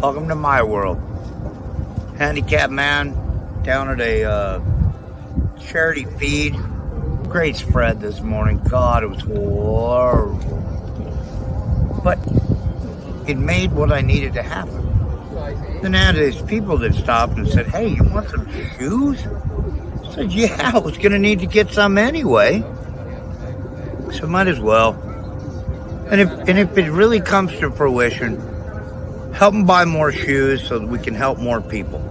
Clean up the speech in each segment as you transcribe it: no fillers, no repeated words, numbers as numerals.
Welcome to my world. Handicapped man down at a charity feed. Great spread this morning. God, it was horrible. But it made what I needed to happen. Then I had these people that stopped and said, "Hey, you want some shoes?" I said, "Yeah, I was going to need to get some anyway. So might as well." And if it really comes to fruition, help them buy more shoes so that we can help more people.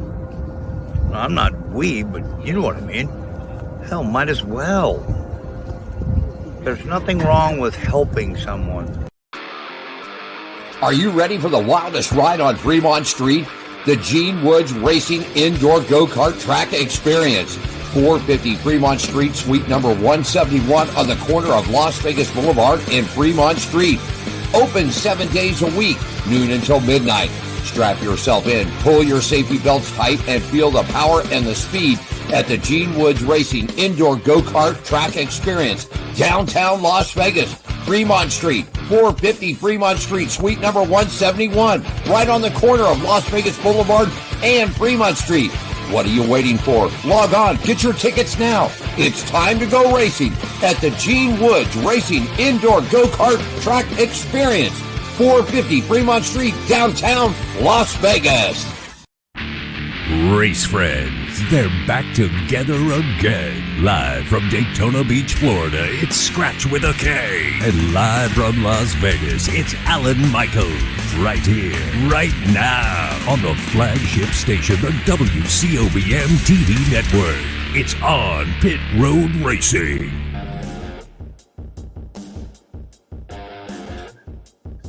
I'm not we, but you know what I mean. Hell, might as well. There's nothing wrong with helping someone. Are you ready for the wildest ride on Fremont Street? The Gene Woods Racing Indoor Go-Kart Track Experience. 450 Fremont Street, suite number 171 on the corner of Las Vegas Boulevard and Fremont Street. Open 7 days a week, noon until midnight. Strap yourself in, pull your safety belts tight, and feel the power and the speed at the Gene Woods Racing Indoor Go-Kart Track Experience, downtown Las Vegas, Fremont Street, 450 Fremont Street, suite number 171, right on the corner of Las Vegas Boulevard and Fremont Street. What are you waiting for? Log on, get your tickets now. It's time to go racing at the Gene Woods Racing Indoor Go-Kart Track Experience, 450 Fremont Street, downtown Las Vegas. Race friends, they're back together again. Live from Daytona Beach, Florida, it's Scratch with a K. And live from Las Vegas, it's Alan Michaels. Right here, right now, on the flagship station, the WCOBM TV network. It's on Pit Road Racing.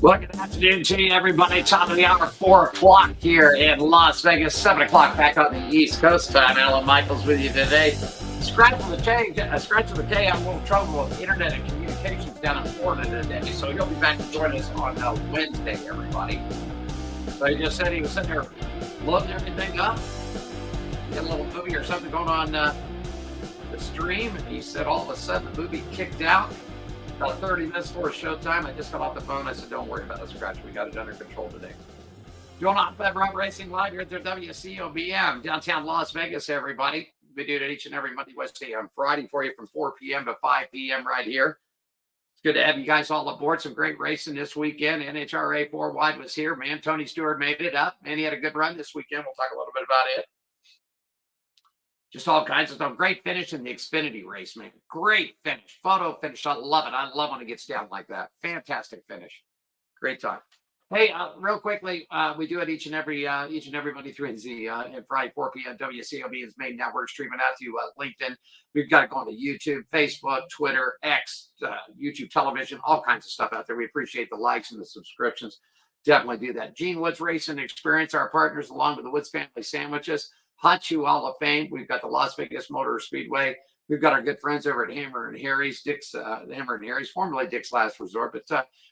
Well, good afternoon to you, everybody. Top of the hour, 4 o'clock here in Las Vegas, 7 o'clock back on the East Coast time. Alan Michaels with you today. Scratch with the K. I'm a little trouble with internet and communications down in Florida today, so he'll be back to join us on Wednesday, everybody. So he just said he was sitting there loading everything up. He had a little movie or something going on the stream, and he said all of a sudden the movie kicked out. About 30 minutes before showtime, I just got off the phone. I said, "Don't worry about it, Scratch. We got it under control today." Doing on Pit Road Racing live here at their WCOBM, downtown Las Vegas, everybody. We do it each and every Monday, Wednesday, and Friday for you from 4 p.m. to 5 p.m. right here. It's good to have you guys all aboard. Some great racing this weekend. NHRA 4 Wide was here. Man, Tony Stewart made it up. Man, he had a good run this weekend. We'll talk a little bit about it. Just all kinds of stuff. Great finish in the Xfinity race, man. Great finish. Photo finish. I love it. I love when it gets down like that. Fantastic finish. Great time. Hey, real quickly, we do it each and every Monday through Wednesday and Friday, 4 p.m. WCOB's main network, streaming out to LinkedIn. We've got it going to YouTube, Facebook, Twitter, X, YouTube television, all kinds of stuff out there. We appreciate the likes and the subscriptions. Definitely do that. Gene Woods Racing Experience, our partners, along with the Woods Family Sandwiches. Hot Shoe Hall of Fame. We've got the Las Vegas Motor Speedway. We've got our good friends over at Hammer and Harry's, Hammer and Harry's, formerly Dick's Last Resort, but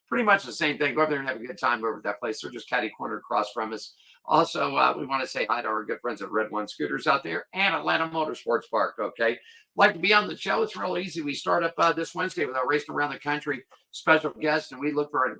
pretty much the same thing. Go over there and have a good time over at that place. They're just catty corner across from us. Also, we want to say hi to our good friends at Red One Scooters out there and Atlanta Motorsports Park. Okay, like to be on the show? It's real easy. We start up this Wednesday with our Racing Around the Country special guests, and we look and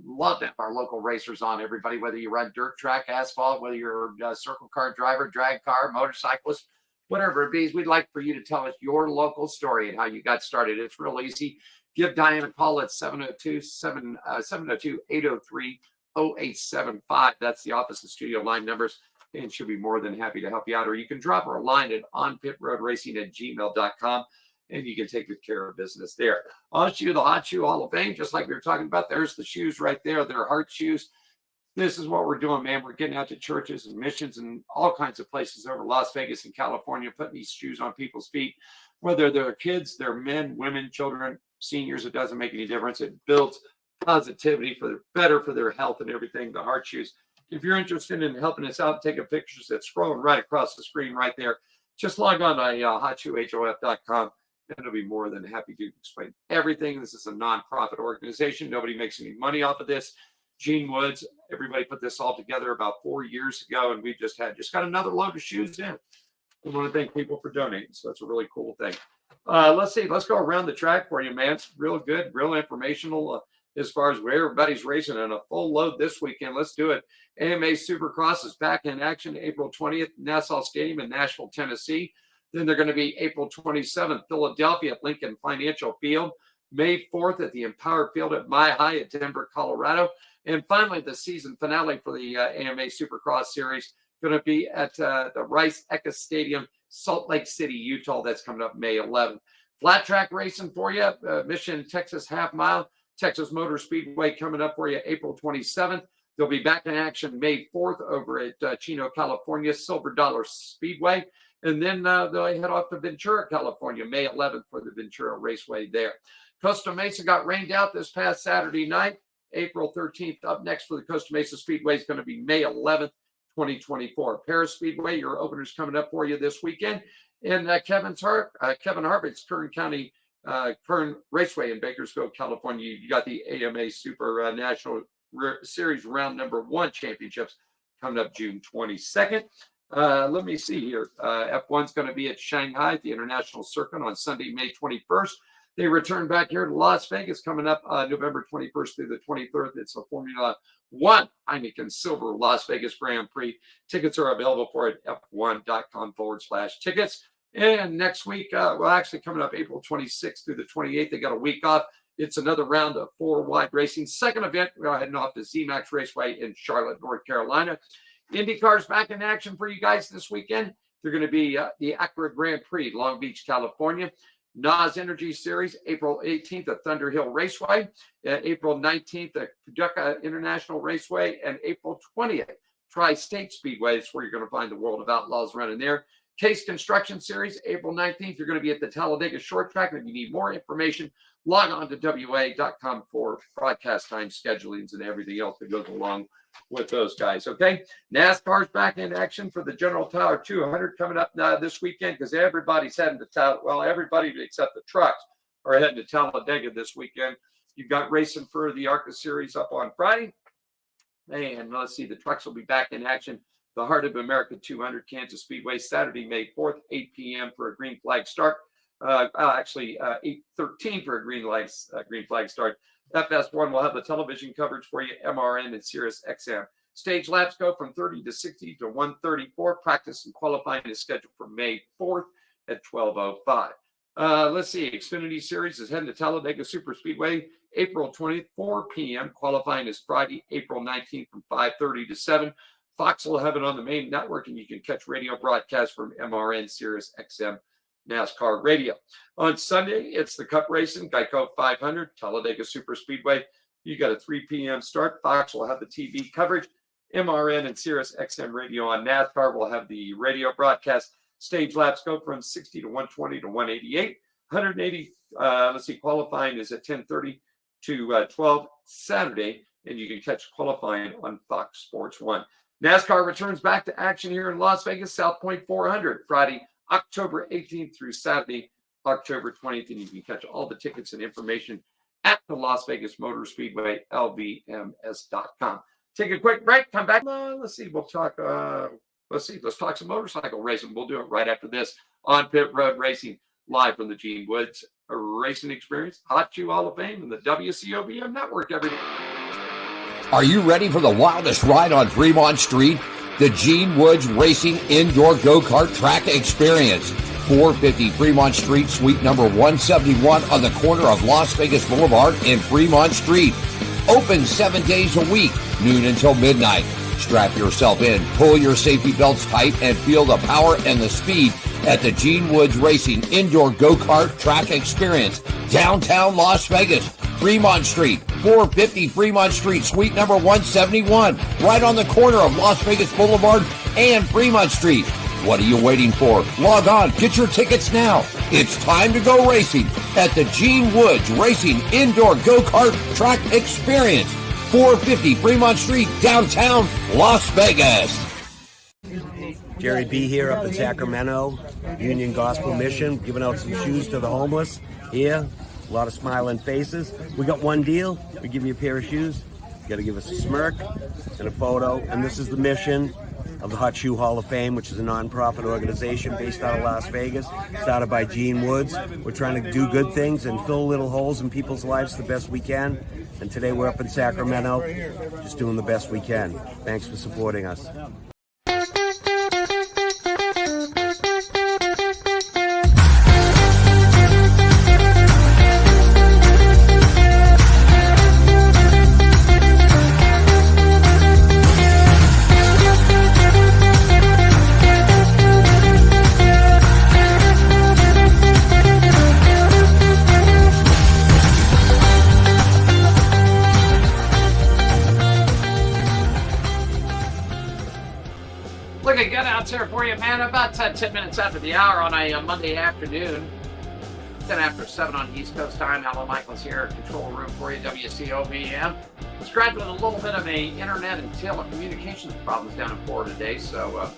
love to have our local racers on. Everybody, whether you run dirt track, asphalt, whether you're a circle car driver, drag car, motorcyclist, whatever it be, we'd like for you to tell us your local story and how you got started. It's real easy. Give Diane a call at 702-803-0875. That's the office and studio line numbers, and she'll be more than happy to help you out. Or you can drop her a line at onpitroadracing@gmail.com, and you can take good care of business there. I'll show you the Hot Shoe Hall of Fame, just like we were talking about. There's the shoes right there. They're Heart shoes. This is what we're doing, man. We're getting out to churches and missions and all kinds of places over Las Vegas and California, putting these shoes on people's feet, whether they're kids, they're men, women, children, seniors. It doesn't make any difference. It builds positivity better for their health and everything. The Heart shoes. If you're interested in helping us out, taking pictures, that's scrolling right across the screen right there. Just log on to hotshoehof.com, and I'll be more than happy to explain everything. This is a nonprofit organization. Nobody makes any money off of this. Gene Woods, everybody put this all together about 4 years ago, and we've just got another load of shoes in. We want to thank people for donating, so that's a really cool thing. Let's go around the track for you, man. It's real good, real informational. as far as where everybody's racing on a full load this weekend. Let's do it. AMA Supercross is back in action April 20th, Nassau Stadium in Nashville, Tennessee. Then they're going to be April 27th, Philadelphia at Lincoln Financial Field. May 4th at the Empower Field at Mile High at Denver, Colorado. And finally, the season finale for the AMA Supercross Series going to be at the Rice-Eccles Stadium, Salt Lake City, Utah. That's coming up May 11th. Flat track racing for you, Mission, Texas Half Mile, Texas Motor Speedway coming up for you April 27th. They'll be back in action May 4th over at Chino, California, Silver Dollar Speedway. And then they'll head off to Ventura, California, May 11th for the Ventura Raceway there. Costa Mesa got rained out this past Saturday night, April 13th. Up next for the Costa Mesa Speedway is going to be May 11th, 2024. Paris Speedway, your opener's coming up for you this weekend. And Kevin Harvick's Kern Raceway in Bakersfield, California. You got the AMA Super National Series Round Number 1 Championships coming up June 22nd. Let me see here. F1's going to be at Shanghai at the International Circuit on Sunday, May 21st. They return back here to Las Vegas coming up November 21st through the 23rd. It's the Formula One Heineken Silver Las Vegas Grand Prix. Tickets are available for it at f1.com/tickets. And next week, actually coming up April 26th through the 28th, they got a week off. It's another round of 4 wide racing. Second event, we're heading off to ZMAX Raceway in Charlotte, North Carolina. IndyCar's back in action for you guys this weekend. They're going to be the Acura Grand Prix, Long Beach, California. NOS Energy Series, April 18th at Thunder Hill Raceway. April 19th at Paducah International Raceway. And April 20th, Tri-State Speedway. That's where you're going to find the World of Outlaws running there. Case Construction Series, April 19th. You're going to be at the Talladega Short Track. And if you need more information, log on to WA.com for broadcast time schedulings and everything else that goes along with those guys. Okay, NASCAR's back in action for the General Tyler 200 coming up this weekend because everybody's heading to Talladega. Well, everybody except the trucks are heading to Talladega this weekend. You've got racing for the ARCA Series up on Friday. And let's see, the trucks will be back in action. The Heart of America 200 Kansas Speedway, Saturday, May 4th, 8 p.m. for a green flag start. 8:13 for a green flag start. FS1 will have the television coverage for you, MRN and Sirius XM. Stage laps go from 30 to 60 to 134. Practice and qualifying is scheduled for May 4th at 12:05. Let's see. Xfinity Series is heading to Talladega Super Speedway, April 20th, 4 p.m. Qualifying is Friday, April 19th from 5:30 to 7. Fox will have it on the main network, and you can catch radio broadcasts from MRN, Sirius XM, NASCAR Radio. On Sunday, it's the Cup Racing, Geico 500, Talladega Super Speedway. You got a 3 p.m. start. Fox will have the TV coverage. MRN and Sirius XM Radio on NASCAR will have the radio broadcast. Stage laps go from 60 to 120 to 188. 180, qualifying is at 10:30 to 12 Saturday, and you can catch qualifying on Fox Sports 1. NASCAR returns back to action here in Las Vegas, South Point 400, Friday, October 18th through Saturday, October 20th, and you can catch all the tickets and information at the Las Vegas Motor Speedway, lvms.com. Take a quick break, come back. Let's talk some motorcycle racing. We'll do it right after this on Pit Road Racing, live from the Gene Woods Racing Experience, Hot Shoe Hall of Fame, and the WCOBM Network every day. Are you ready for the wildest ride on Fremont Street? The Gene Woods Racing Indoor Go-Kart Track Experience. 450 Fremont Street, suite number 171 on the corner of Las Vegas Boulevard and Fremont Street. Open 7 days a week, noon until midnight. Strap yourself in, pull your safety belts tight, and feel the power and the speed at the Gene Woods Racing Indoor Go-Kart Track Experience, downtown Las Vegas. Fremont Street, 450 Fremont Street, suite number 171, right on the corner of Las Vegas Boulevard and Fremont Street. What are you waiting for? Log on, get your tickets now. It's time to go racing at the Gene Woods Racing Indoor Go-Kart Track Experience, 450 Fremont Street, downtown Las Vegas. Jerry B. here up in Sacramento, Union Gospel Mission, giving out some shoes to the homeless here. A lot of smiling faces. We got one deal. We give you a pair of shoes. You got to give us a smirk and a photo. And this is the mission. of the Hot Shoe Hall of Fame, which is a nonprofit organization based out of Las Vegas, started by Gene Woods. We're trying to do good things and fill little holes in people's lives the best we can. And today we're up in Sacramento, just doing the best we can. Thanks for supporting us. Looking good out there for you, man. About 10 minutes after the hour on a Monday afternoon. 10 after 7 on East Coast time. Alan Michaels here, control room for you, WCOBM. Described with a little bit of a internet and telecommunications problems down in Florida today. So,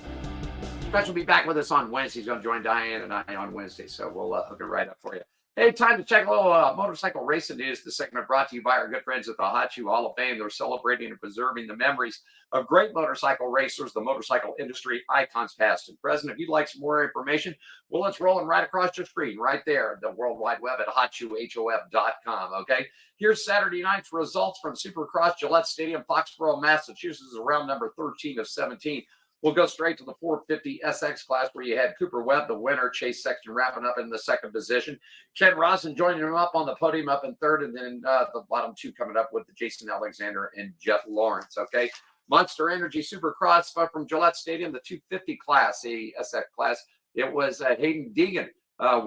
Scratch will be back with us on Wednesday. He's going to join Diane and I on Wednesday. So we'll hook it right up for you. Hey, time to check a little motorcycle racing news. The segment brought to you by our good friends at the Hot Shoe Hall of Fame. They're celebrating and preserving the memories of great motorcycle racers, the motorcycle industry icons past and present. If you'd like some more information, well, it's rolling right across your screen right there, the World Wide Web at hotshoehof.com. Okay, here's Saturday night's results from Supercross Gillette Stadium, Foxborough, Massachusetts, round number 13 of 17. We'll go straight to the 450 SX class where you had Cooper Webb, the winner, Chase Sexton wrapping up in the second position. Ken Rosen joining him up on the podium up in third, and then the bottom two coming up with the Jason Alexander and Jet Lawrence, okay? Monster Energy Supercross from Gillette Stadium, the 250 class, the SX class. It was Hayden Deegan,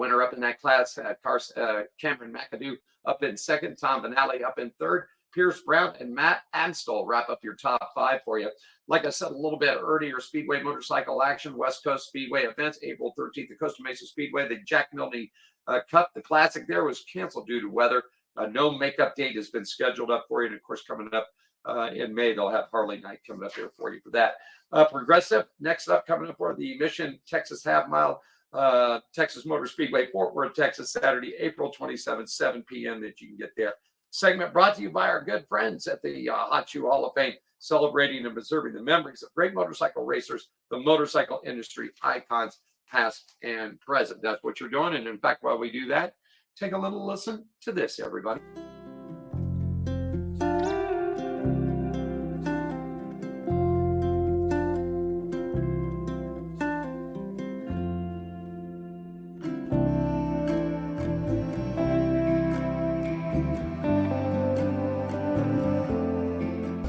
winner up in that class. Cameron McAdoo up in second. Tom Benally up in third. Pierce Brown and Matt Amstel wrap up your top five for you. Like I said a little bit earlier, Speedway motorcycle action, West Coast Speedway events, April 13th, the Costa Mesa Speedway, the Jack Milne Cup, the Classic there was canceled due to weather. No makeup date has been scheduled up for you. And of course, coming up in May, they'll have Harley Night coming up here for you for that. Progressive, next up coming up for the Mission Texas Half Mile, Texas Motor Speedway, Fort Worth, Texas, Saturday, April 27th, 7 p.m. that you can get there. Segment brought to you by our good friends at the Hot Shoe Hall of Fame, celebrating and preserving the memories of great motorcycle racers, the motorcycle industry icons, past and present. That's what you're doing. And in fact, while we do that, take a little listen to this, everybody.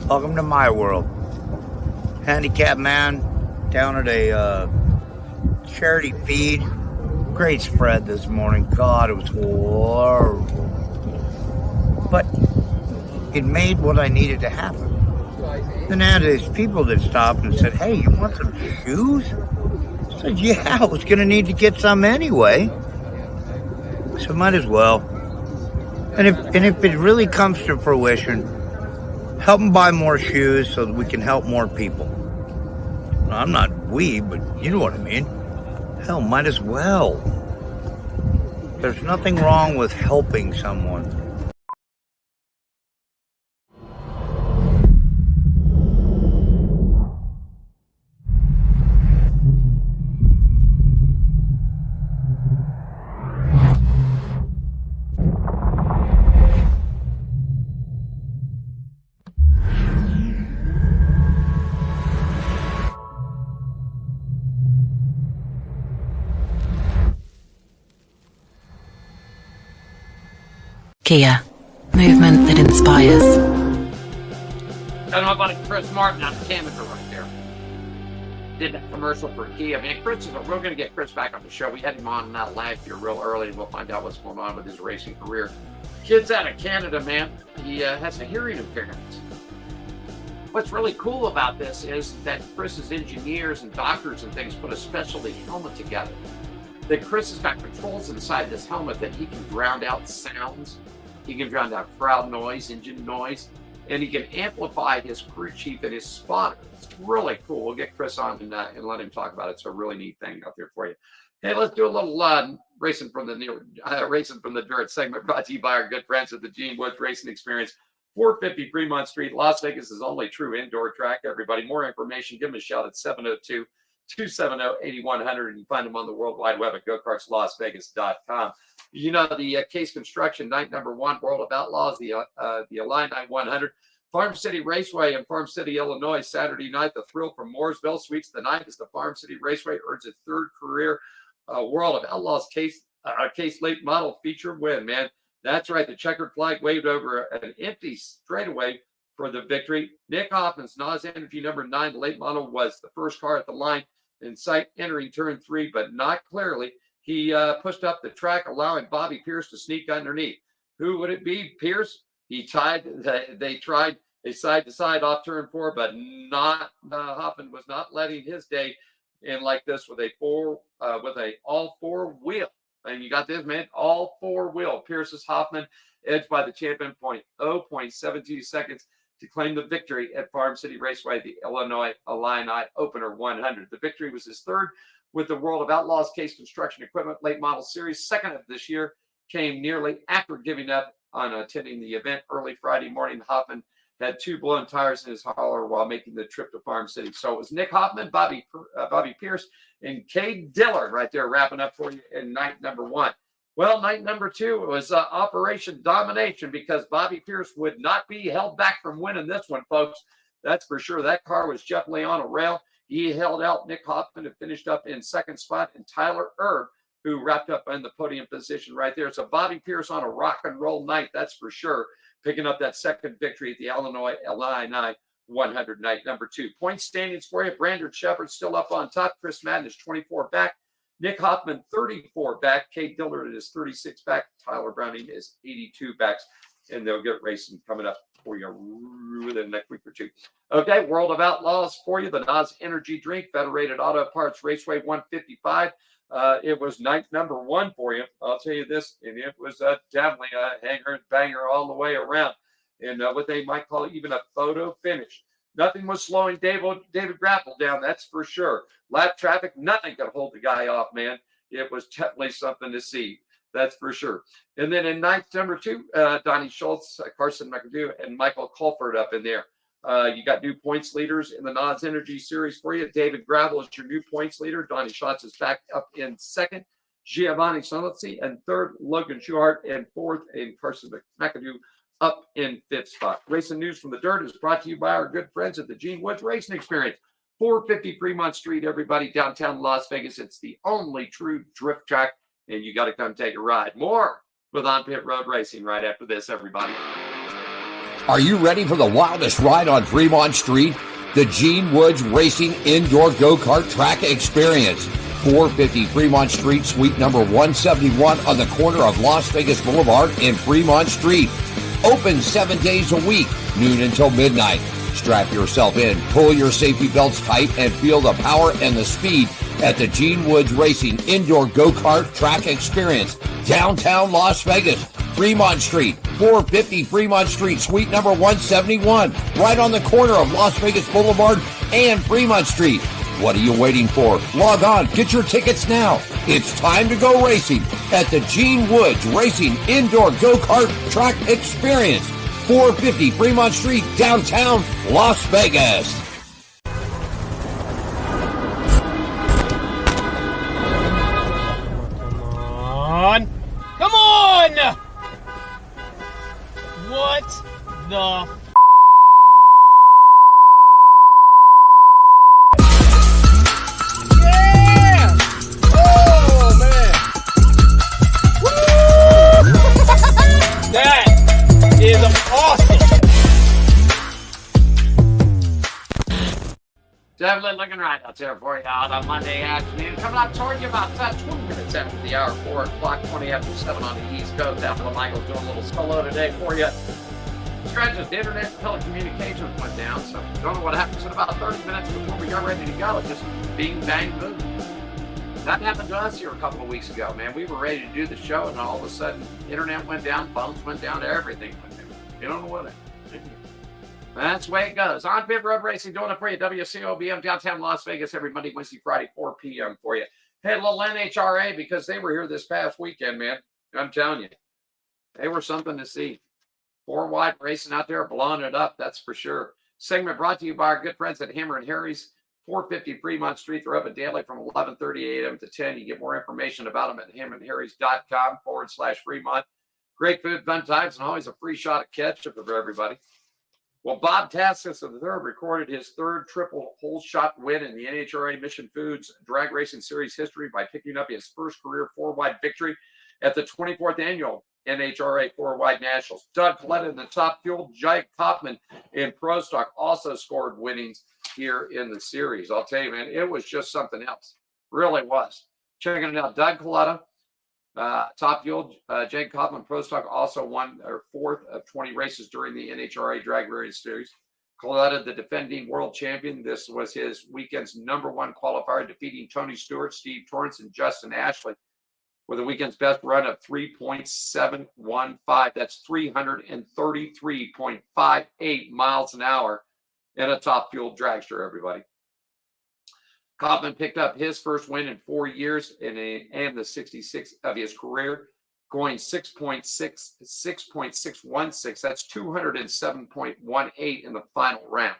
Welcome to my world. Handicapped man down at a charity feed. Great spread this morning. God, it was horrible. But it made what I needed to happen. Then I had these people that stopped and said, "Hey, you want some shoes?" I said, "Yeah, I was going to need to get some anyway. So might as well." And if it really comes to fruition, help them buy more shoes so that we can help more people. I'm not we, but you know what I mean. Hell, might as well. There's nothing wrong with helping someone. Kia, movement that inspires. I don't know about Chris Martin out of Canada right there. Did that commercial for Kia. Man, we're going to get Chris back on the show. We had him on last year real early, and we'll find out what's going on with his racing career. Kid's out of Canada, man. He has a hearing impairment. What's really cool about this is that Chris's engineers and doctors and things put a specialty helmet together. That Chris has got controls inside this helmet that he can drown out sounds. He can drown out crowd noise, engine noise, and he can amplify his crew chief and his spotter. It's really cool. We'll get Chris on and let him talk about it. It's a really neat thing out there for you. Hey, let's do a little racing from the dirt segment brought to you by our good friends at the Gene Woods Racing Experience. 450 Fremont Street, Las Vegas is only true indoor track. Everybody, more information, give them a shout at 702-270-8100. And you find them on the World Wide Web at gokartslasvegas.com. You know, the Case Construction night number 1, World of Outlaws, the Illini 100. Farm City Raceway in Farm City, Illinois, Saturday night. The Thrill from Mooresville sweeps the night as the Farm City Raceway earns its 3rd career World of Outlaws Case late model feature win, man. That's right. The checkered flag waved over an empty straightaway for the victory. Nick Hoffman's NOS Energy number 9, the late model, was the first car at the line in sight entering turn 3, but not clearly. He pushed up the track, allowing Bobby Pierce to sneak underneath. Who would it be? Pierce? He tied. They tried a side-to-side off turn 4, but not Hoffman was not letting his day in like this with a all-4 wheel. And you got this, man, all-4 wheel. Pierce's Hoffman edged by the champion 0.72 seconds to claim the victory at Farm City Raceway, the Illinois Illini Opener 100. The victory was his 3rd with the World of Outlaws Case Construction Equipment Late Model Series. 2nd of this year came nearly after giving up on attending the event early Friday morning. Hoffman had 2 blown tires in his hauler while making the trip to Farm City. So it was Nick Hoffman, Bobby Pierce, and Cade Dillard right there wrapping up for you in night number 1. Well, night number 2 was Operation Domination, because Bobby Pierce would not be held back from winning this one, folks. That's for sure. That car was definitely on a rail. He held out Nick Hoffman and finished up in 2nd spot, and Tyler Erb, who wrapped up in the podium position right there. So Bobby Pierce on a rock and roll night, that's for sure, picking up that 2nd victory at the Illinois Illini 100 night number 2. Point standings for you. Brandon Shepard still up on top. Chris Madden is 24 back. Nick Hoffman, 34 back. Cade Dillard is 36 back. Tyler Browning is 82 backs. And they'll get racing coming up for you within the next week or 2. Okay, World of Outlaws for you. The NOS Energy Drink, Federated Auto Parts Raceway 155. It was night number 1 for you. I'll tell you this, and it was definitely a hanger and banger all the way around. And what they might call even a photo finish. Nothing was slowing David Grapple down, that's for sure. Lap traffic, nothing could hold the guy off, man. It was definitely something to see, that's for sure. And then in night number 2, Donnie Schultz, Carson McAdoo, and Michael Colford up in there. You got new points leaders in the NOS Energy Series for you. David Gravel is your new points leader. Donnie Schultz is back up in 2nd. Giovanni Solozzi and 3rd. Logan Schuhart and 4th. And Carson McAdoo up in 5th spot. Racing news from the dirt is brought to you by our good friends at the Gene Woods Racing Experience. 450 Fremont Street, everybody, downtown Las Vegas. It's the only true drift track, and you got to come take a ride. More with On Pit Road Racing right after this, everybody. Are you ready for the wildest ride on Fremont Street? The Gene Woods Racing Indoor Go-Kart Track Experience. 450 Fremont Street, suite number 171 on the corner of Las Vegas Boulevard and Fremont Street. Open 7 days a week, noon until midnight. Strap yourself in, pull your safety belts tight, and feel the power and the speed at the Gene Woods Racing Indoor Go-Kart Track Experience. Downtown Las Vegas, Fremont Street, 450 Fremont Street, suite number 171, right on the corner of Las Vegas Boulevard and Fremont Street. What are you waiting for? Log on, get your tickets now. It's time to go racing at the Gene Woods Racing Indoor Go-Kart Track Experience, 450 Fremont Street, downtown Las Vegas. Come on! What the yeah! Oh man! Woo! That is awesome! Definitely looking right out there for you out on Monday afternoon. Coming up toward you about 20 minutes after the hour, 4 o'clock, 20 after 7 on the East Coast. Apple Michael's doing a little solo today for you. Stretches, the internet and telecommunications went down, so don't know what happens in about 30 minutes before we got ready to go. Just bing, bang, boom. That happened to us here a couple of weeks ago, man. We were ready to do the show, and all of a sudden, internet went down, phones went down, everything went down. You don't know what happened. That's the way it goes. On Pit Road Racing, doing it for you. WCOBM, downtown Las Vegas, every Monday, Wednesday, Friday, 4 p.m. for you. Had a little NHRA because they were here this past weekend, man. I'm telling you. They were something to see. 4 wide racing out there, blowing it up, that's for sure. Segment brought to you by our good friends at Hammer and Harry's, 450 Fremont Street. They're open daily from 11:30 a.m. to 10. You get more information about them at hammerandharrys.com/Fremont. Great food, fun times, and always a free shot of ketchup for everybody. Well, Bob Taskus III recorded his third triple hole shot win in the NHRA Mission Foods Drag Racing Series history by picking up his first career 4-wide victory at the 24th annual NHRA 4-wide Nationals. Doug Coletta in the top fuel, Jake Kaufman in Pro Stock also scored winnings here in the series. I'll tell you, man, it was just something else. Really was. Checking it out, Doug Coletta, top fuel, Jake Kaufman, Pro Stock also won their 4th of 20 races during the NHRA Drag Racing Series. Coletta, the defending world champion. This was his weekend's #1 qualifier, defeating Tony Stewart, Steve Torrance, and Justin Ashley with a weekend's best run of 3.715. That's 333.58 miles an hour in a top fuel dragster, everybody. Kaufman picked up his first win in 4 years and the 66th of his career, going 6.616. That's 207.18 in the final round.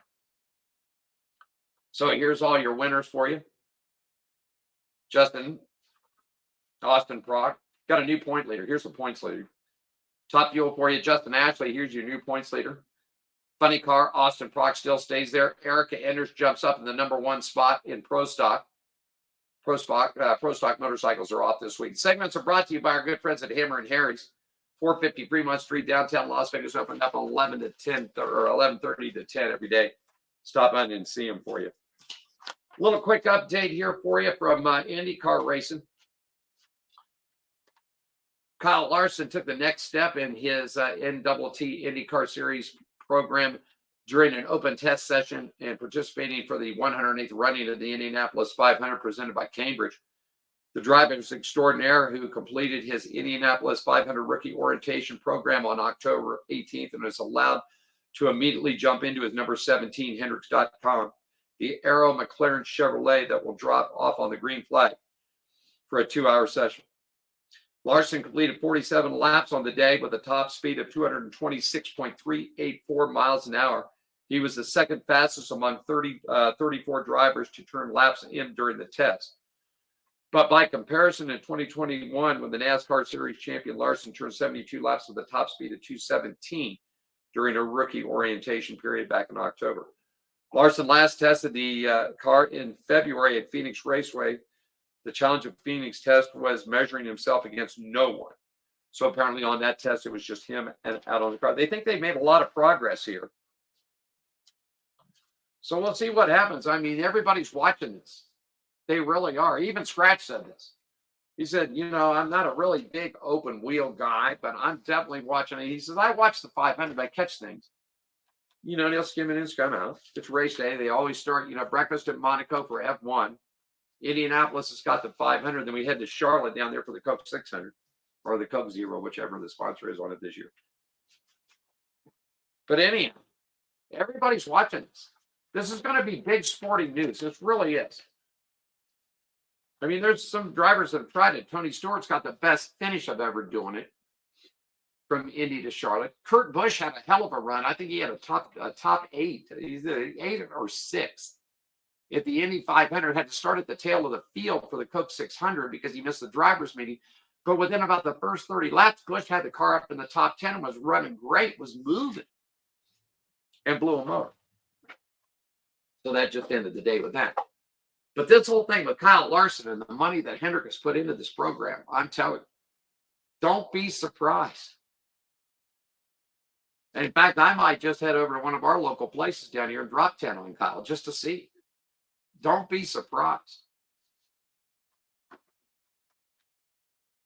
So here's all your winners for you. Justin, Austin Prock, got a new point leader. Here's the points leader. Top fuel for you, Justin Ashley. Here's your new points leader. Funny car, Austin Prock still stays there. Erica Enders jumps up in the #1 spot in Pro Stock. Pro Stock motorcycles are off this week. Segments are brought to you by our good friends at Hammer and Harry's, 450 Fremont Street, downtown Las Vegas. Open up 11 to 10 or 11:30 to 10 every day. Stop on and see them for you. A little quick update here for you from IndyCar racing. Kyle Larson took the next step in his NTT IndyCar Series program during an open test session and participating for the 108th running of the Indianapolis 500 presented by Cambridge. The drivers extraordinaire who completed his Indianapolis 500 rookie orientation program on October 18th and was allowed to immediately jump into his #17 Hendricks.com, the Arrow McLaren Chevrolet that will drop off on the green flag for a 2-hour session. Larson completed 47 laps on the day with a top speed of 226.384 miles an hour. He was the second fastest among 34 drivers to turn laps in during the test. But by comparison, in 2021, when the NASCAR Series champion Larson turned 72 laps with a top speed of 217 during a rookie orientation period back in October. Larson last tested the car in February at Phoenix Raceway. The Challenge of Phoenix test was measuring himself against no one. So apparently on that test, it was just him and out on the car. They think they've made a lot of progress here. So we'll see what happens. I mean, everybody's watching this. They really are. Even Scratch said this. He said, you know, I'm not a really big open wheel guy, but I'm definitely watching it. He says, I watch the 500, I catch things. You know, they'll skim in and skim out. It's race day. They always start, you know, breakfast at Monaco for F1. Indianapolis has got the 500. Then we head to Charlotte down there for the Coke 600 or the Coke Zero, whichever the sponsor is on it this year. But anyhow, everybody's watching this. This is going to be big sporting news. This really is. I mean, there's some drivers that have tried it. Tony Stewart's got the best finish of ever doing it from Indy to Charlotte. Kurt Busch had a hell of a run. I think he had a top 8. He's 8 or 6th. At the Indy 500, had to start at the tail of the field for the Coke 600 because he missed the driver's meeting. But within about the first 30 laps, Busch had the car up in the top 10 and was running great, was moving, and blew him over. So that just ended the day with that. But this whole thing with Kyle Larson and the money that Hendrick has put into this program, I'm telling you, don't be surprised. And in fact, I might just head over to one of our local places down here and drop 10 on Kyle just to see. Don't be surprised.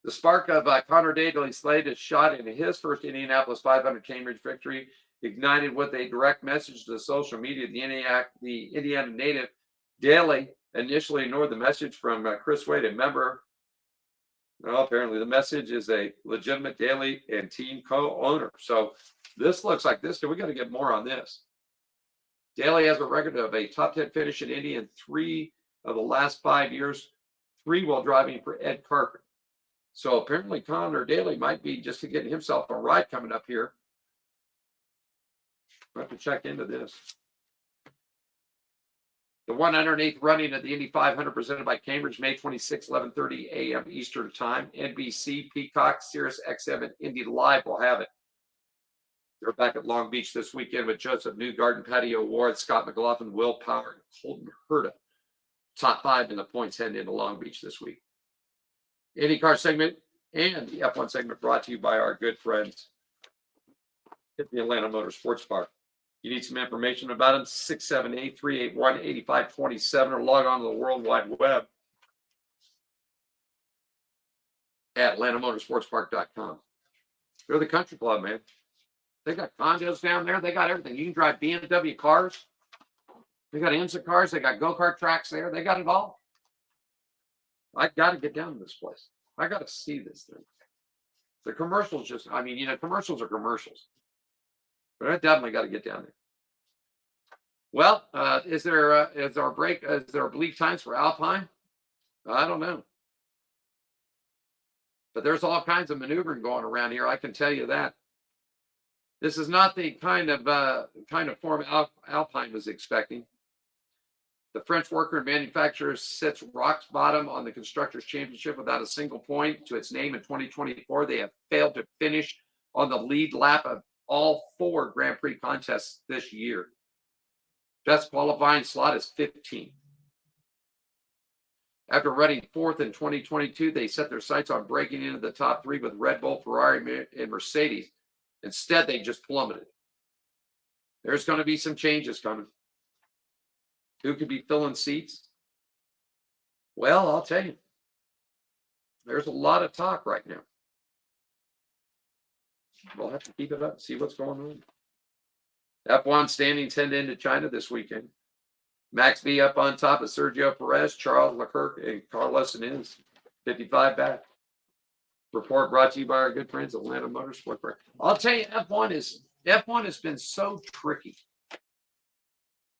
The spark of Connor Daly's latest shot into his first Indianapolis 500 Cambridge victory ignited with a direct message to the social media. The Indiana native Daly initially ignored the message from Chris Wade, a member. Well, apparently the message is a legitimate Daly and team co-owner. So this looks like this. We got to get more on this. Daly has a record of a top 10 finish in Indy in 3 of the last 5 years, 3 while driving for Ed Carpenter. So apparently Connor Daly might be just getting himself a ride coming up here I have to check into this. The 108th running of the Indy 500 presented by Cambridge, May 26, 11:30 a.m. Eastern Time. NBC, Peacock, Sirius XM, and Indy Live will have it. They're back at Long Beach this weekend with Joseph Newgarden, Patty O'Ward, Scott McLaughlin, Will Power, and Colton Herta. Top 5 in the points heading into Long Beach this week. IndyCar segment and the F1 segment brought to you by our good friends at the Atlanta Motorsports Park. You need some information about them, 678-381-8527, or log on to the World Wide Web at AtlantaMotorsportsPark.com. They're the country club, man. They got condos down there. They got everything. You can drive BMW cars. They got IMSA cars. They got go-kart tracks there. They got it all. I got to get down to this place. I got to see this thing. The commercials just, I mean, you know, commercials are commercials. But I definitely got to get down there. Well, is there oblique times for Alpine? I don't know. But there's all kinds of maneuvering going around here. I can tell you that. This is not the kind of form Alpine was expecting. The French worker and manufacturer sits rock bottom on the Constructors' Championship without a single point to its name in 2024. They have failed to finish on the lead lap of all 4 Grand Prix contests this year. Best qualifying slot is 15. After running 4th in 2022, they set their sights on breaking into the top 3 with Red Bull, Ferrari, and Mercedes. Instead, they just plummeted. There's going to be some changes coming. Who could be filling seats? Well, I'll tell you. There's a lot of talk right now. We'll have to keep it up and see what's going on. F1 standings head into China this weekend. Max V up on top of Sergio Perez, Charles Leclerc, and Carlos Sainz, 55 back. Report brought to you by our good friends at Atlanta Motorsport Park. I'll tell you, F1 has been so tricky.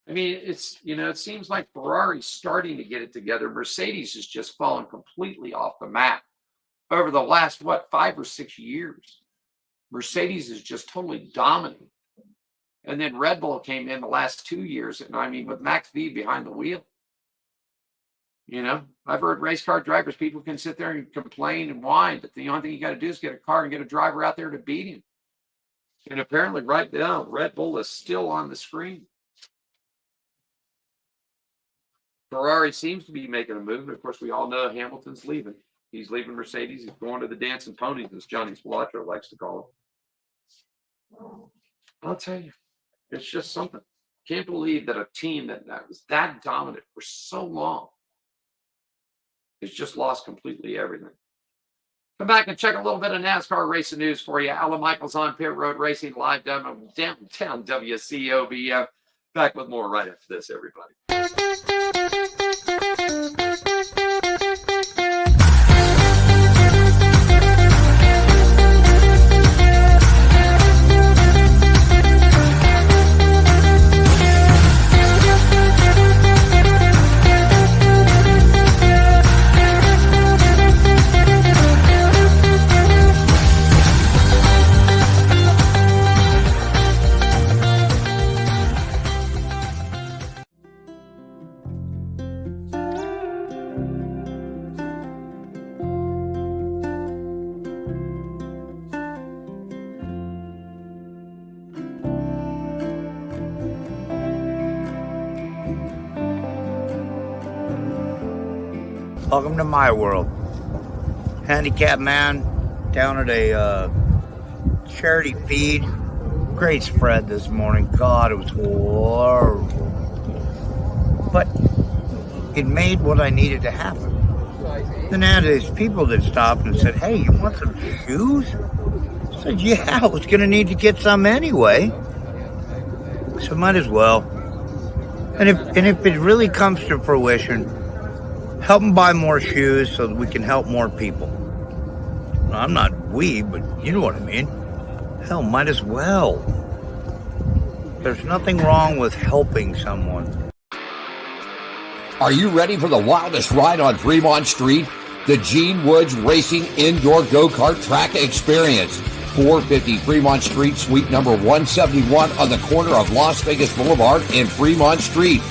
I mean, it seems like Ferrari's starting to get it together. Mercedes has just fallen completely off the map over the last, 5 or 6 years. Mercedes is just totally dominant. And then Red Bull came in the last 2 years, and I mean, with Max V behind the wheel. You know, I've heard race car drivers, people can sit there and complain and whine, but the only thing you got to do is get a car and get a driver out there to beat him. And apparently right now, Red Bull is still on the screen. Ferrari seems to be making a move. And of course, we all know Hamilton's leaving. He's leaving Mercedes. He's going to the dancing ponies, as Johnny Spilotro likes to call them. I'll tell you, it's just something. Can't believe that a team that was that dominant for so long has just lost completely everything. Come back and check a little bit of NASCAR racing news for you. Alan Michaels on Pit Road Racing live downtown WCOB. Back with more right after this, everybody. Welcome to my world. Handicapped man down at a charity feed. Great spread this morning. God, it was horrible. But it made what I needed to happen. Then I had these people that stopped and said, "Hey, you want some shoes?" I said, "Yeah, I was going to need to get some anyway. So might as well." And if it really comes to fruition, help them buy more shoes so that we can help more people. I'm not we, but you know what I mean. Hell, might as well. There's nothing wrong with helping someone. Are you ready for the wildest ride on Fremont Street? The Gene Woods Racing Indoor Go-Kart Track Experience. 450 Fremont Street, suite number 171 on the corner of Las Vegas Boulevard and Fremont Street.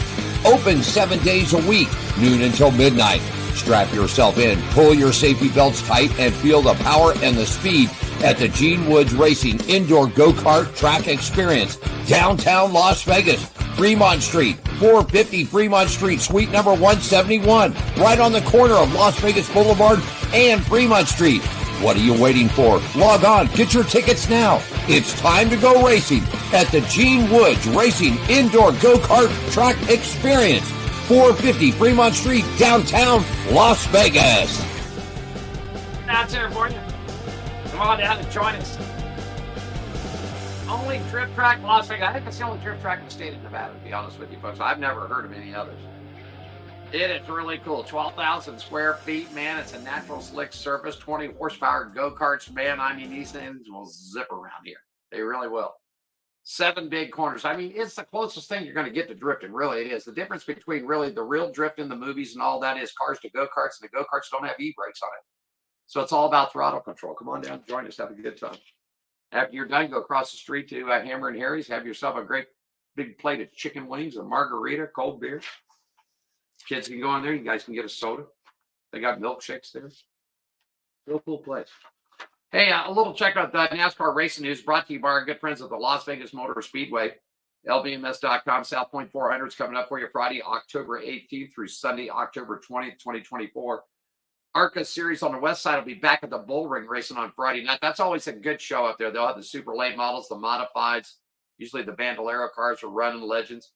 Open 7 days a week, noon until midnight. Strap yourself in, pull your safety belts tight, and feel the power and the speed at the Gene Woods Racing Indoor Go-Kart Track Experience, downtown Las Vegas, Fremont Street, 450 Fremont Street, suite number 171, right on the corner of Las Vegas Boulevard and Fremont Street. What are you waiting for? Log on, get your tickets now. It's time to go racing at the Gene Woods Racing Indoor Go-Kart Track Experience, 450 Fremont Street, downtown Las Vegas. That's here for you. Come on down and join us. Only drift track in Las Vegas. I think it's the only drift track in the state of Nevada, to be honest with you folks. I've never heard of any others. It is really cool. 12,000 square feet, man. It's a natural slick surface, 20 horsepower go-karts, man. I mean, these things will zip around here. They really will. 7 big corners. I mean, it's the closest thing you're going to get to drifting. Really, it is. The difference between really the real drift in the movies and all that is cars to go-karts, and the go-karts don't have e-brakes on it. So it's all about throttle control. Come on down, join us, have a good time. After you're done, go across the street to Hammer and Harry's. Have yourself a great big plate of chicken wings, a margarita, cold beer. Kids can go in there. You guys can get a soda. They got milkshakes there. Real cool place. Hey, a little check out the NASCAR racing news brought to you by our good friends at the Las Vegas Motor Speedway. LVMS.com. South Point 400 is coming up for you Friday, October 18th through Sunday, October 20th, 2024. ARCA Series on the west side will be back at the Bull Ring racing on Friday night. That's always a good show up there. They'll have the super late models, the modifieds. Usually the Bandolero cars are running legends.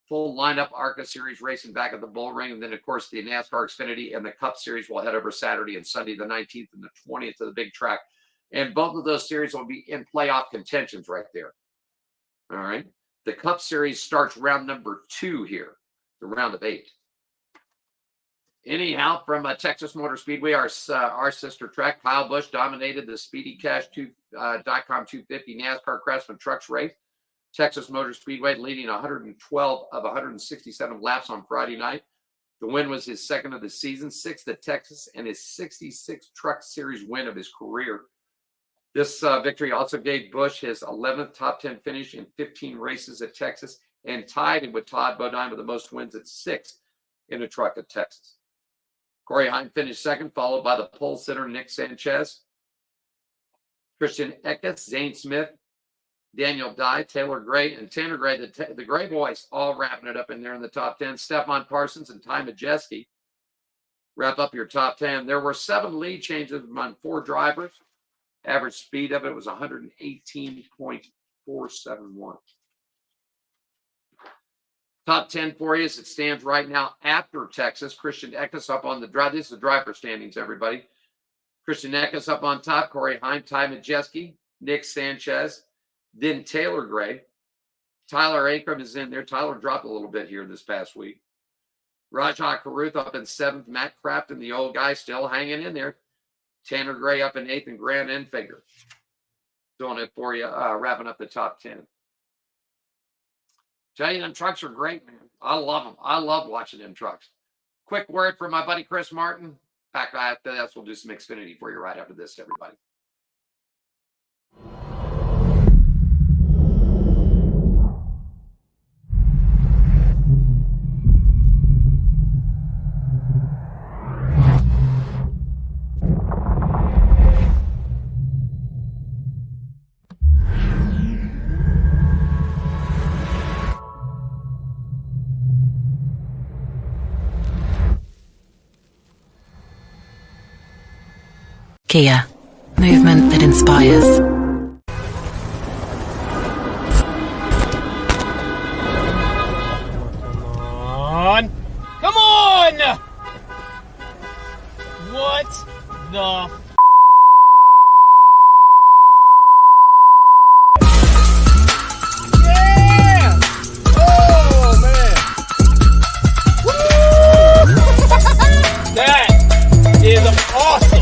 Full lineup ARCA Series racing back at the Bull Ring. And then, of course, the NASCAR Xfinity and the Cup Series will head over Saturday and Sunday, the 19th and the 20th to the big track. And both of those series will be in playoff contentions right there. All right. The Cup Series starts round number 2 here, the round of 8. Anyhow, from Texas Motor Speedway, our sister track, Kyle Busch dominated the SpeedyCash.com 250 NASCAR Craftsman Trucks race. Texas Motor Speedway leading 112 of 167 laps on Friday night. The win was his second of the season, 6th at Texas, and his 66th Truck Series win of his career. This victory also gave Busch his 11th top 10 finish in 15 races at Texas and tied him with Todd Bodine with the most wins at 6 in a truck at Texas. Corey Heim finished second, followed by the pole sitter Nick Sanchez, Christian Eckes, Zane Smith, Daniel Dye, Taylor Gray, and Tanner Gray, the Gray boys, all wrapping it up in there in the top 10. Stephon Parsons and Ty Majeski wrap up your top 10. There were 7 lead changes among 4 drivers. Average speed of it was 118.471. Top 10 for you as it stands right now after Texas. Christian Eckes up on the drive. This is the driver standings, everybody. Christian Eckes up on top. Corey Heim, Ty Majeski, Nick Sanchez, then Taylor Gray. Tyler Ankrum is in there. Tyler dropped a little bit here this past week. Rajah Caruth up in 7th. Matt Crafton, the old guy, still hanging in there. Tanner Gray up in 8th, and Grant Enfinger doing it for you, wrapping up the top 10. Tell you, them trucks are great, man. I love them. I love watching them trucks. Quick word from my buddy Chris Martin. Back after this, we'll do some Xfinity for you right after this, everybody. Kia. Movement that inspires. Come on! What the yeah! Oh, man! Woo! That is awesome!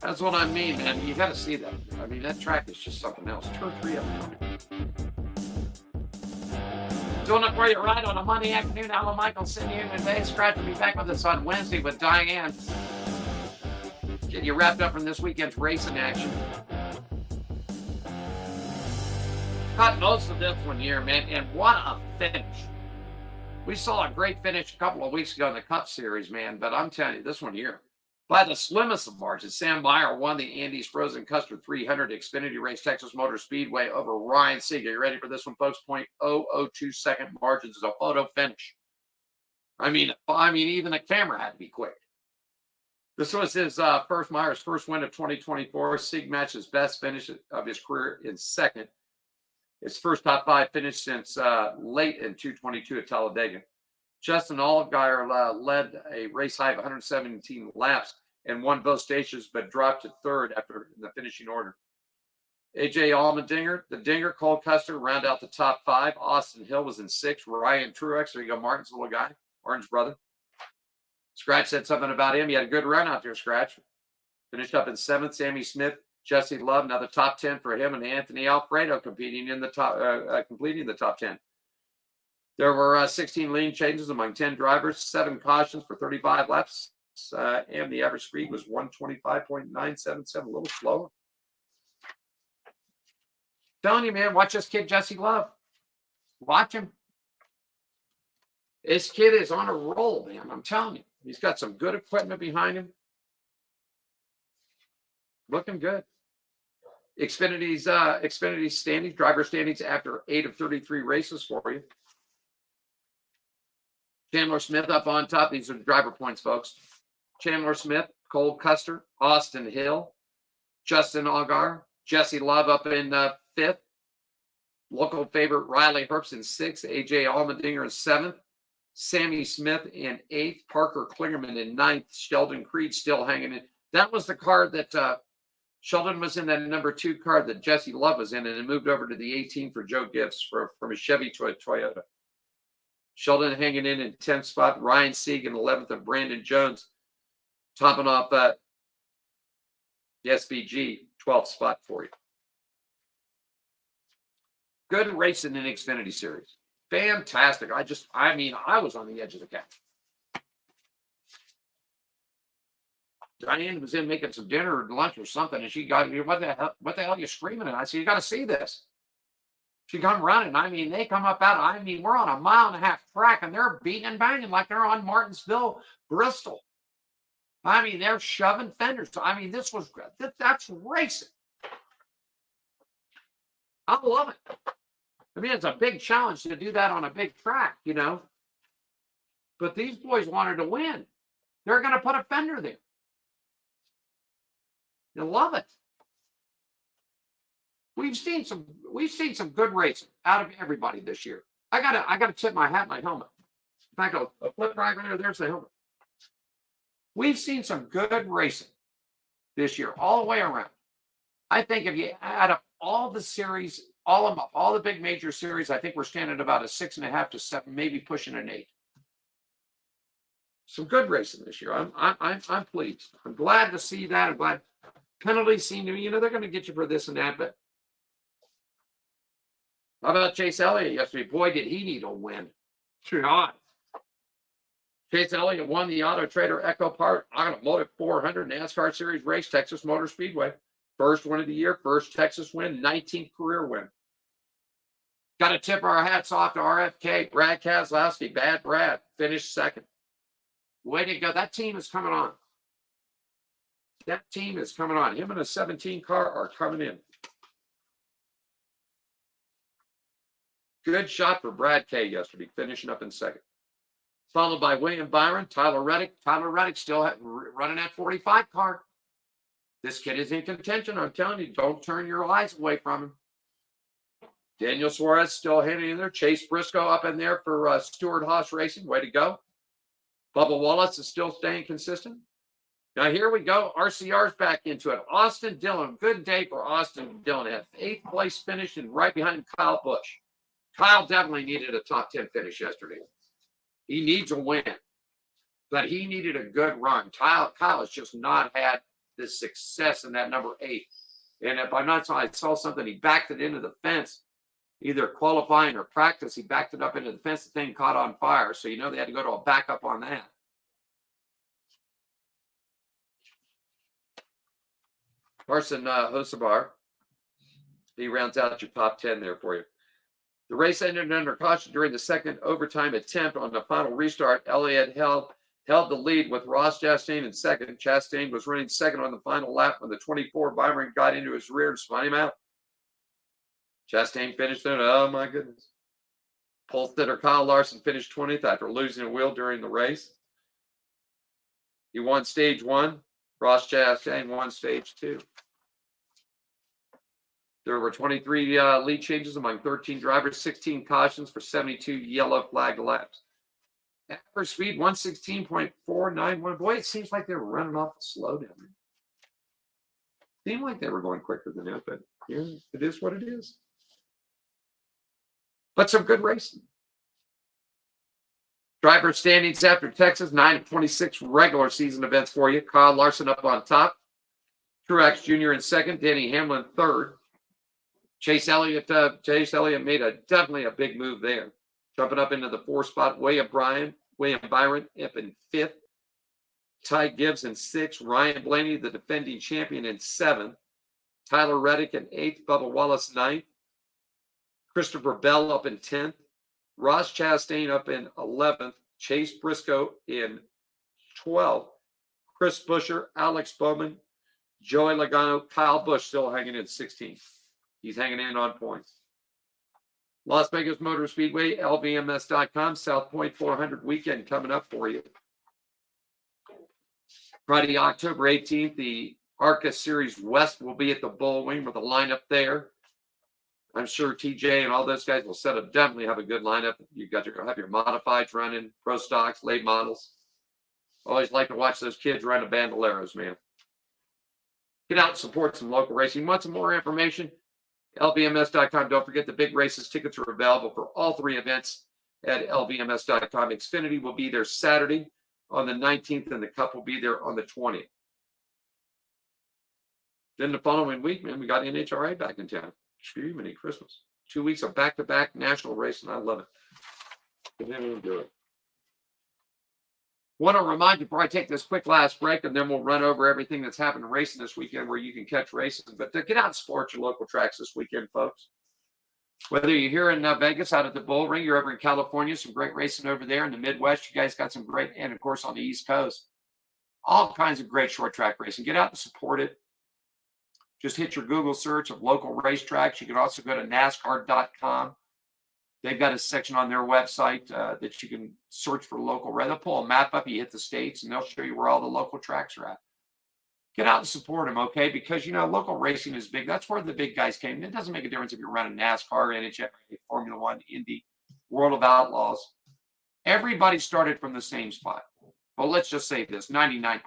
That's what I mean, man. You got to see that. I mean, that track is just something else. 2 or 3 of them. Doing it for you right on a Monday afternoon. Alan Michaels sitting here today. Scratch will be back with us on Wednesday with Diane. get you wrapped up from this weekend's racing action. Caught most of this one here, man, and what a finish. We saw a great finish a couple of weeks ago in the Cup Series, man, but I'm telling you, this one here, by the slimmest of margins, Sam Meyer won the Andes Frozen Custard 300 Xfinity Race Texas Motor Speedway over Ryan Sieg. Are you ready for this one, folks? 0.002 second margins is a photo finish. I mean, even the camera had to be quick. This was his Meyer's first win of 2024. Sieg matched his best finish of his career in second. His first top 5 finish since late in 222 at Talladega. Justin Allgaier led a race high of 117 laps and won both stations, but dropped to third after the finishing order. AJ Allmendinger, the Dinger, Cole Custer round out the top 5. Austin Hill was in 6th. Ryan Truex, there you go, Martin's little guy, Orange brother. Scratch said something about him. He had a good run out there, Scratch. Finished up in 7th. Sammy Smith, Jesse Love, another top 10 for him, and Anthony Alfredo completing the top 10. There were 16 lead changes among 10 drivers, 7 cautions for 35 laps, and the average speed was 125.977, a little slower. Telling you, man, watch this kid, Jesse Love. Watch him. This kid is on a roll, man. I'm telling you. He's got some good equipment behind him. Looking good. Xfinity's standings, driver standings after 8 of 33 races for you. Chandler Smith up on top. These are the driver points, folks. Chandler Smith, Cole Custer, Austin Hill, Justin Allgaier, Jesse Love up in 5th. Local favorite Riley Herbst in 6th. AJ Allmendinger in 7th. Sammy Smith in 8th. Parker Klingerman in 9th. Sheldon Creed still hanging in. That was the car that Sheldon was in, that number 2 car that Jesse Love was in, and it moved over to the 18 for Joe Gibbs from a Chevy to a Toyota. Sheldon hanging in 10th spot. Ryan Sieg in 11th, and Brandon Jones topping off the SVG 12th spot for you. Good racing in Xfinity Series. Fantastic. I was on the edge of the couch. Diane was in making some dinner or lunch or something, and she got, what the hell are you screaming at? I said, you got to see this. She come running. They come up out. We're on a 1.5 mile track, and they're beating and banging like they're on Martinsville, Bristol. They're shoving fenders. That's racing. I love it. It's a big challenge to do that on a big track, But these boys wanted to win. They're going to put a fender there. You love it. We've seen some good racing out of everybody this year. I gotta tip my hat, my helmet. In fact, I'll flip right there. There's the helmet. We've seen some good racing this year, all the way around. I think if you add up all the series, all of them up, all the big major series, I think we're standing at about a 6.5 to 7, maybe pushing an 8. Some good racing this year. I'm pleased. I'm glad to see that. I'm glad penalties seem to me, they're going to get you for this and that, but how about Chase Elliott yesterday? Boy, did he need a win. God. Chase Elliott won the Auto Trader Echo Park Automotive 400 NASCAR Series race, Texas Motor Speedway. First win of the year, first Texas win, 19th career win. Got to tip our hats off to RFK, Brad Keselowski, Bad Brad, finished 2nd. Way to go. That team is coming on. That team is coming on. Him and a 17 car are coming in. Good shot for Brad K yesterday, finishing up in 2nd. Followed by William Byron, Tyler Reddick. Tyler Reddick still running that 45 car. This kid is in contention. I'm telling you, don't turn your eyes away from him. Daniel Suarez still hanging in there. Chase Briscoe up in there for Stewart Haas Racing. Way to go. Bubba Wallace is still staying consistent. Now here we go. RCR's back into it. Austin Dillon. Good day for Austin Dillon. Had 8th place finish and right behind Kyle Busch. Kyle definitely needed a top 10 finish yesterday. He needs a win, but he needed a good run. Kyle has just not had the success in that number 8. And if I'm not, I saw something, he backed it into the fence, either qualifying or practice. He backed it up into the fence. The thing caught on fire. So, they had to go to a backup on that. Carson Hocevar. He rounds out your top 10 there for you. The race ended under caution during the second overtime attempt. On the final restart, Elliott held the lead with Ross Chastain in second. Chastain was running second on the final lap when the 24 Byron got into his rear and spun him out. Chastain finished there. Oh, my goodness. Pole sitter Kyle Larson finished 20th after losing a wheel during the race. He won stage 1. Ross Chastain won stage 2. There were 23 lead changes among 13 drivers, 16 cautions for 72 yellow flag laps. Average speed 116.491. Boy, it seems like they were running off the slow down there. Seemed like they were going quicker than that, but yeah, it is what it is. But some good racing. Driver standings after Texas, 9 of 26 regular season events for you. Kyle Larson up on top. Truex Jr. in second. Denny Hamlin third. Chase Elliott made definitely a big move there. Jumping up into the 4th spot. William Byron up in 5th. Ty Gibbs in 6th. Ryan Blaney, the defending champion, in 7th. Tyler Reddick in 8th. Bubba Wallace 9th. Christopher Bell up in 10th. Ross Chastain up in 11th. Chase Briscoe in 12th. Chris Buescher, Alex Bowman, Joey Logano, Kyle Busch still hanging in 16th. He's hanging in on points. Las Vegas Motor Speedway, LVMS.com, South Point 400 weekend coming up for you. Friday, October 18th, the ARCA Series West will be at the Bullwing with a lineup there. I'm sure TJ and all those guys will definitely have a good lineup. You got to have your modifieds running, pro stocks, late models. Always like to watch those kids run the bandoleros, man. Get out and support some local racing. Want some more information? LVMS.com. Don't forget the big races. Tickets are available for all 3 events at LVMS.com. Xfinity will be there Saturday on the 19th, and the Cup will be there on the 20th. Then the following week, man, we got NHRA back in town. Mini Christmas. 2 weeks of back-to-back national racing. I love it. And then we'll do it. Want to remind you before I take this quick last break, and then we'll run over everything that's happened in racing this weekend where you can catch racing. But get out and support your local tracks this weekend, folks. Whether you're here in Vegas out at the Bull Ring, you're over in California, some great racing over there. In the Midwest, you guys got some great, and of course on the East Coast, all kinds of great short track racing. Get out and support it. Just hit your Google search of local racetracks. You can also go to NASCAR.com. They've got a section on their website that you can search for local race. They'll pull a map up, you hit the states, and they'll show you where all the local tracks are at. Get out and support them, okay? Because, local racing is big. That's where the big guys came. It doesn't make a difference if you're running NASCAR, NHRA, Formula One, Indy, World of Outlaws. Everybody started from the same spot. Well, let's just say this, 99%.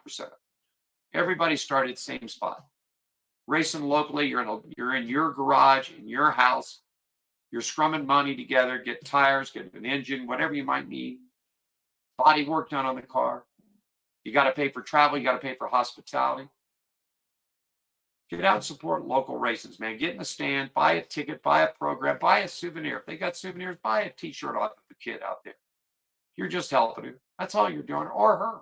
Everybody started same spot. Racing locally, you're in your garage, in your house. You're scrumming money together, get tires, get an engine, whatever you might need. Body work done on the car. You got to pay for travel. You got to pay for hospitality. Get out and support local races, man. Get in the stand, buy a ticket, buy a program, buy a souvenir. If they got souvenirs, buy a T-shirt off of the kid out there. You're just helping him. That's all you're doing, or her.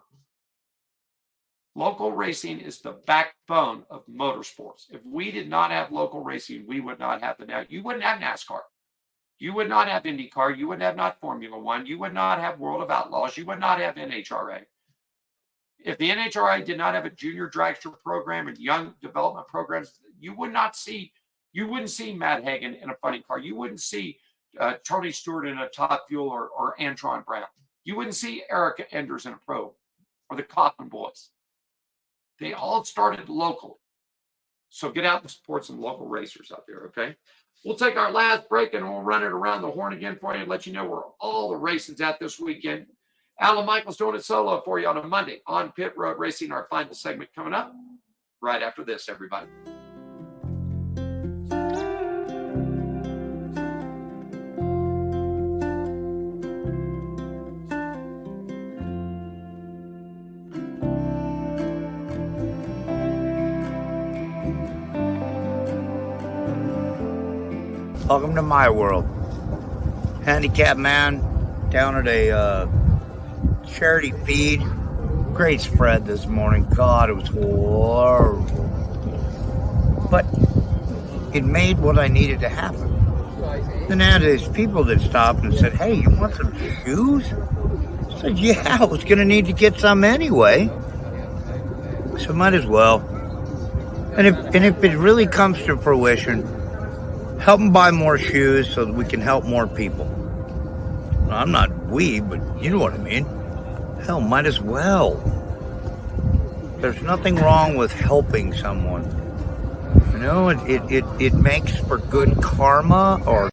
Local racing is the backbone of motorsports. If we did not have local racing, we would not have you wouldn't have NASCAR. You would not have IndyCar. You would have not Formula One. You would not have World of Outlaws. You would not have NHRA. If the NHRA did not have a junior dragster program and young development programs, you wouldn't see Matt Hagan in a funny car. You wouldn't see Tony Stewart in a Top Fuel or Antron Brown. You wouldn't see Erica Enders in a pro or the Kaufman boys. They all started locally. So get out and support some local racers out there, okay? We'll take our last break and we'll run it around the horn again for you and let you know where all the racing's at this weekend. Alan Michaels doing it solo for you on a Monday on Pit Road Racing, our final segment coming up right after this, everybody. Welcome to my world. Handicap man down at a charity feed. Great spread this morning. God, it was horrible. but it made what I needed to happen. Then I had these people that stopped and said, "Hey, you want some shoes?" I said, "Yeah, I was going to need to get some anyway. So might as well." And if it really comes to fruition, help them buy more shoes so that we can help more people. Well, I'm not but you know what I mean. Hell, might as well. There's nothing wrong with helping someone. You know, it makes for good karma. Or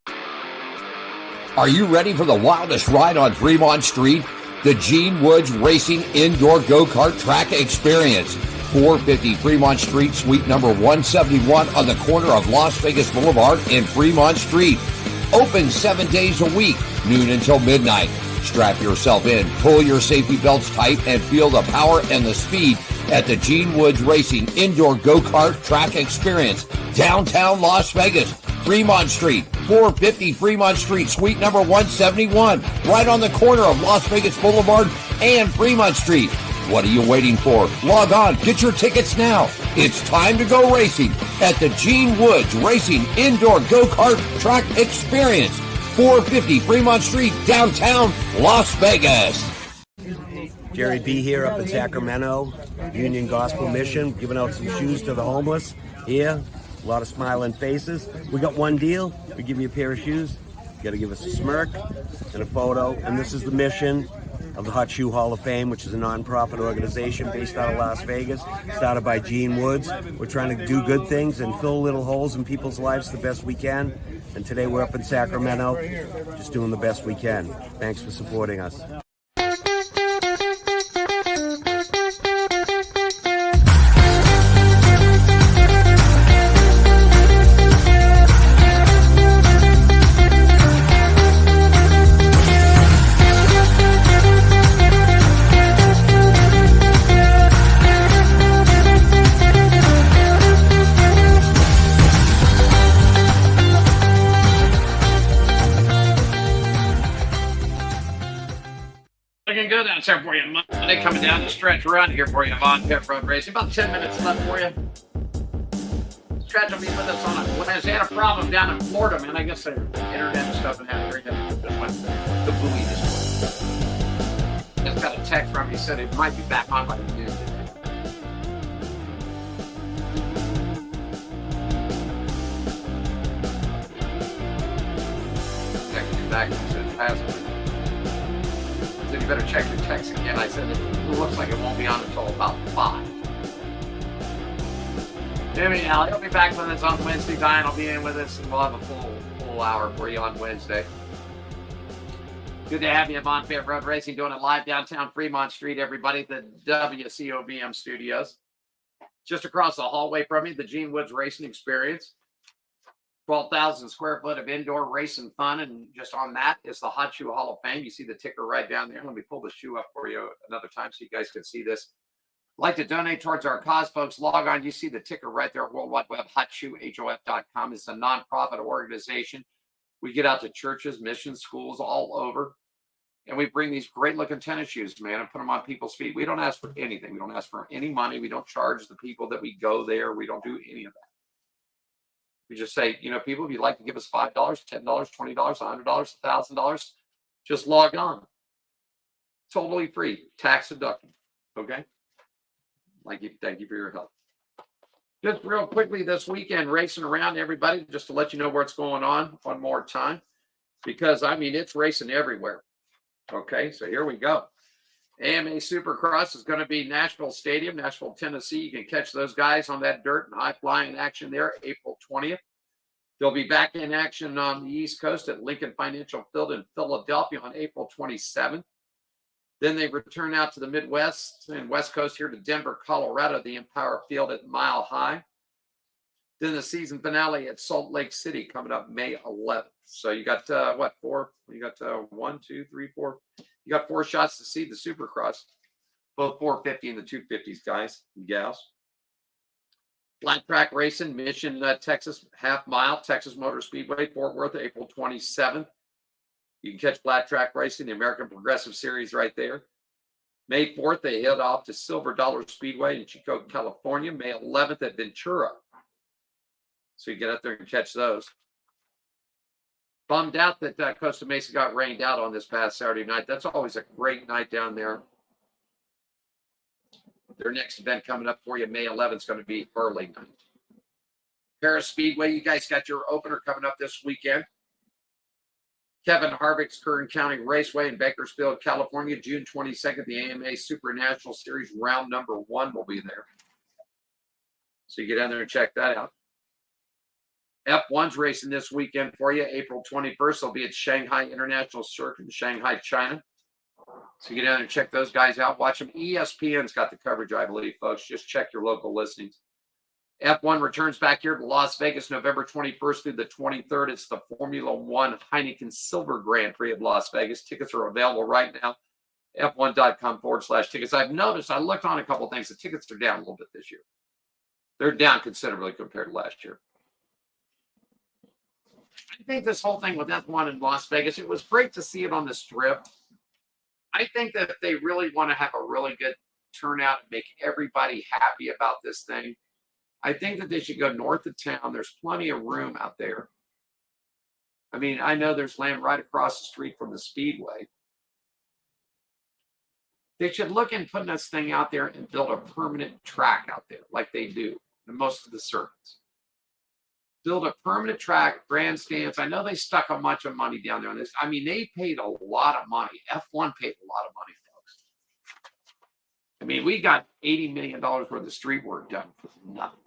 Are you ready for the wildest ride on Fremont Street? The Gene Woods Racing Indoor Go-Kart Track Experience. 450 Fremont Street, suite number 171 on the corner of Las Vegas Boulevard and Fremont Street. Open 7 days a week, noon until midnight. Strap yourself in, pull your safety belts tight, and feel the power and the speed at the Gene Woods Racing Indoor Go-Kart Track Experience, downtown Las Vegas, Fremont Street, 450 Fremont Street, suite number 171, right on the corner of Las Vegas Boulevard and Fremont Street. What are you waiting for? Log on, get your tickets now. It's time to go racing at the Gene Woods Racing Indoor Go-Kart Track Experience, 450 Fremont Street, downtown Las Vegas. Jerry B here up in Sacramento, Union Gospel Mission, giving out some shoes to the homeless here. A lot of smiling faces. We got one deal. We give you a pair of shoes. You got to give us a smirk and a photo. And this is the mission of the Hot Shoe Hall of Fame, which is a non-profit organization based out of Las Vegas, started by Gene Woods. We're trying to do good things and fill little holes in people's lives the best we can. And today we're up in Sacramento, just doing the best we can. Thanks for supporting us. Looking good out there for you. Monday coming down the stretch run here for you, Von Pit Road Racing. About 10 minutes left for you. Stretch will be with us on it. When I had a problem down in Florida, man, I guess the internet and stuff and had just went the buoy this morning. Just got a text from him. He said it might be back on by the news today. Texted back and said password. You better check your text again. I said it looks like it won't be on until about 5. Anyhow, he'll be back with us on Wednesday. Diane will be in with us, and we'll have a full hour for you on Wednesday. Good to have you at Von Pit Road Racing, doing it live downtown Fremont Street, everybody, the WCOBM studios. Just across the hallway from me, the Gene Woods Racing Experience. 12,000 square foot of indoor racing fun, and just on that is the Hot Shoe Hall of Fame. You see the ticker right down there. Let me pull the shoe up for you another time so you guys can see this. Like to donate towards our cause, folks, log on. You see the ticker right there, World Wide Web, hotshoehof.com. It's a nonprofit organization. We get out to churches, missions, schools all over, and we bring these great looking tennis shoes, man, and put them on people's feet. We don't ask for anything. We don't ask for any money. We don't charge the people that we go there. We don't do any of that. We just say, you know, people, if you'd like to give us $5, $10, $20, $100, $1,000, just log on. Totally free, tax deductible. Okay. Thank you for your help. Just real quickly this weekend, racing around, everybody, just to let you know what's going on one more time, because I mean, it's racing everywhere. Okay. So here we go. AMA Supercross is going to be Nashville Stadium, Nashville, Tennessee. You can catch those guys on that dirt and high flying action there, April 20th. They'll be back in action on the East Coast at Lincoln Financial Field in Philadelphia on April 27th. Then they return out to the Midwest and West Coast here to Denver, Colorado, the Empower Field at Mile High. Then the season finale at Salt Lake City coming up May 11th. So you got, four? You got 1, 2, 3, 4. You got 4 shots to see the Supercross, both 450 and the 250s, guys and gals. Flat track racing, Mission, Texas, half mile, Texas Motor Speedway, Fort Worth, April 27th. You can catch flat track racing, the American Progressive Series right there. May 4th, they head off to Silver Dollar Speedway in Chico, California. May 11th at Ventura. So you get up there and catch those. Bummed out that Costa Mesa got rained out on this past Saturday night. That's always a great night down there. Their next event coming up for you, May 11th, is going to be early night. Paris Speedway, you guys got your opener coming up this weekend. Kevin Harvick's Kern County Raceway in Bakersfield, California, June 22nd. The AMA Super National Series round number 1 will be there. So you get down there and check that out. F1's racing this weekend for you, April 21st. They'll be at Shanghai International Circuit in Shanghai, China. So get down and check those guys out. Watch them. ESPN's got the coverage, I believe, folks. Just check your local listings. F1 returns back here to Las Vegas, November 21st through the 23rd. It's the Formula One Heineken Silver Grand Prix of Las Vegas. Tickets are available right now. F1.com/tickets. I've noticed, I looked on a couple of things. The tickets are down a little bit this year. They're down considerably compared to last year. I think this whole thing with F1 in Las Vegas, it was great to see it on the Strip. I think that if they really want to have a really good turnout and make everybody happy about this thing, I think that they should go north of town. There's plenty of room out there. I mean, I know there's land right across the street from the Speedway. They should look in putting this thing out there and build a permanent track out there like they do in most of the circuits. Build a permanent track, grandstands. I know they stuck a bunch of money down there on this. I mean, they paid a lot of money. F1 paid a lot of money, folks. I mean, we got $80 million worth of street work done for nothing.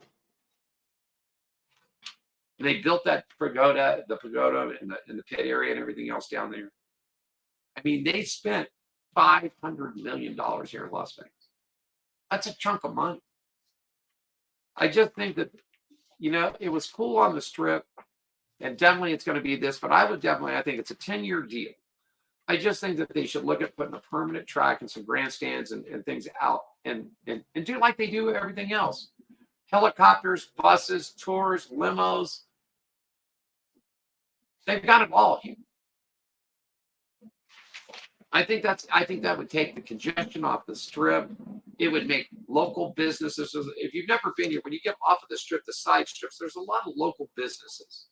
And they built that pagoda, the pagoda in the pit area and everything else down there. I mean, they spent $500 million here in Las Vegas. That's a chunk of money. I just think that, you know, it was cool on the Strip, and definitely it's going to be this, but I think it's a 10-year deal. I just think that they should look at putting a permanent track and some grandstands and things out and do like they do everything else. Helicopters, buses, tours, limos. They've got it all here. I think that would take the congestion off the Strip. It would make local businesses. If you've never been here, when you get off of the Strip, the side strips, there's a lot of local businesses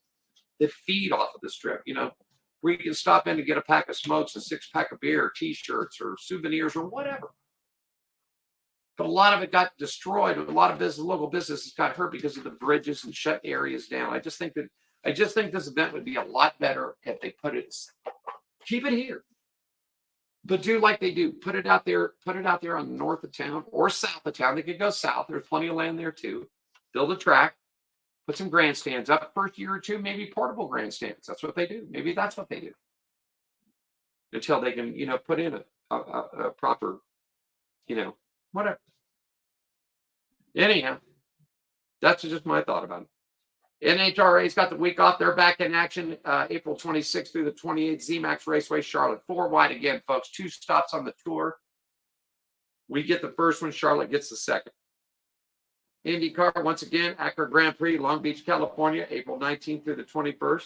that feed off of the Strip, you know, where you can stop in to get a pack of smokes, a 6-pack of beer, T-shirts, or souvenirs, or whatever. But a lot of it got destroyed. A lot of local businesses got hurt because of the bridges and shut areas down. I just think this event would be a lot better if they keep it here. But do like they do. Put it out there on the north of town or south of town. They could go south. There's plenty of land there too. Build a track. Put some grandstands up. First year or two, maybe portable grandstands. That's what they do. Maybe that's what they do. Until they can, you know, put in a proper, you know, whatever. Anyhow, that's just my thought about it. NHRA's got the week off. They're back in action April 26th through the 28th. ZMAX Raceway, Charlotte. 4 wide again, folks. 2 stops on the tour. We get the first one. Charlotte gets the second. IndyCar, once again, Acura Grand Prix, Long Beach, California, April 19th through the 21st.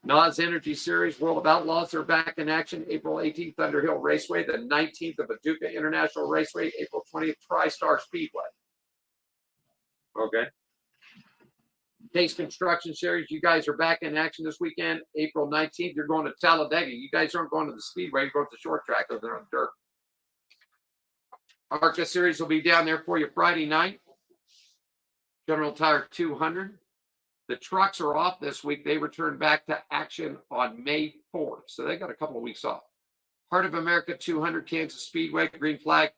NOS Energy Series, World of Outlaws, they're back in action April 18th, Thunder Hill Raceway. The 19th of Paducah International Raceway, April 20th, TriStar Speedway. Okay. Case Construction Series, you guys are back in action this weekend. April 19th, you're going to Talladega. You guys aren't going to the Speedway, you're going to the short track over there on dirt. ARCA Series will be down there for you Friday night. General Tire 200. The trucks are off this week. They return back to action on May 4th. So they got a couple of weeks off. Heart of America 200, Kansas Speedway, Green Flag,